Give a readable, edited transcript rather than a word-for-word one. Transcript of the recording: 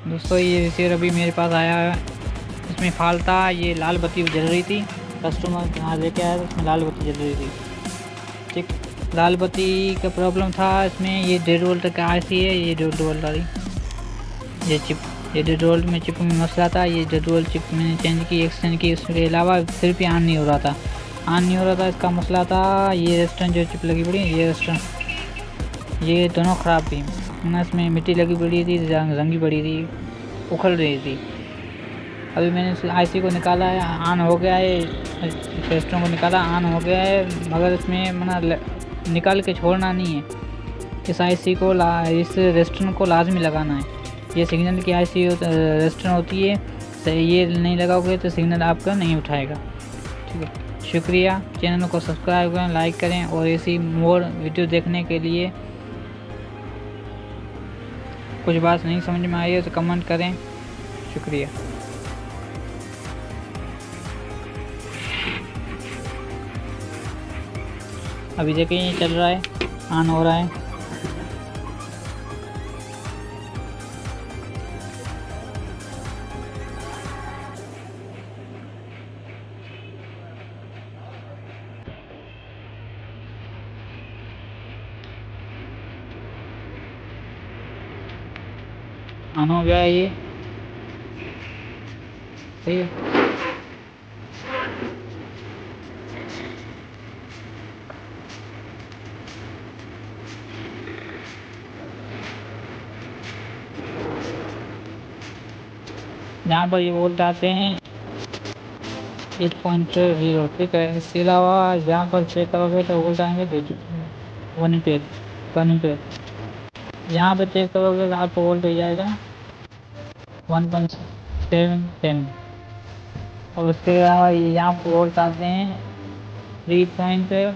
दोस्तों ये रिसीवर अभी मेरे पास आया है। इसमें फॉल्ट था, ये लाल बत्ती जल रही थी। कस्टमर यहाँ लेके आया तो इसमें लाल बत्ती जल रही थी। ठीक, लाल बत्ती का प्रॉब्लम था इसमें। ये 1.5 वोल्ट का आईसी है, ये 1.5 वोल्ट वाली ये चिप, ये 1.5 वोल्ट में चिप में मसला था। ये 1.5 वोल्ट चिप मैंने चेंज की, एक्सचेंज की। उसके अलावा सिर्फ ही ऑन नहीं हो रहा था, ऑन नहीं हो रहा था। इसका मसला था ये रेस्टोरेंट जो चिप लगी पड़ी, ये रेस्टोरेंट, ये दोनों ख़राब थी ना। इसमें मिट्टी लगी पड़ी थी, जंगी पड़ी थी, उखड़ रही थी। अभी मैंने इस आईसी को निकाला है, ऑन हो गया है। रेस्टोरेंट को निकाला, ऑन हो गया है, मगर इसमें मना निकाल के छोड़ना नहीं है। इस आईसी को इस रेस्टोरेंट को लाजमी लगाना है। ये सिग्नल की आईसी रेस्टोरेंट होती है, ये नहीं लगाओगे तो सिग्नल आपका नहीं उठाएगा। ठीक है, शुक्रिया। चैनल को सब्सक्राइब करें, लाइक करें, और ऐसी मोर वीडियो देखने के लिए कुछ बात नहीं समझ में आई है तो कमेंट करें। शुक्रिया। अभी देखिए ये चल रहा है, ऑन हो रहा है। ऑन हो गया है ये, सही है। यहाँ पर ये वोल्ट आते हैं 8.0। ठीक है, इसके अलावा यहाँ पर चेक करोगे तो वोल्ट आएंगे 1 एम्पीयर, 1 एम्पीयर। यहाँ पर चेक करोगे तो आपको वोल्ट मिल जाएगा 1.710। और उसके अलावा यहाँ पर वोल्ट आते हैं 3.26।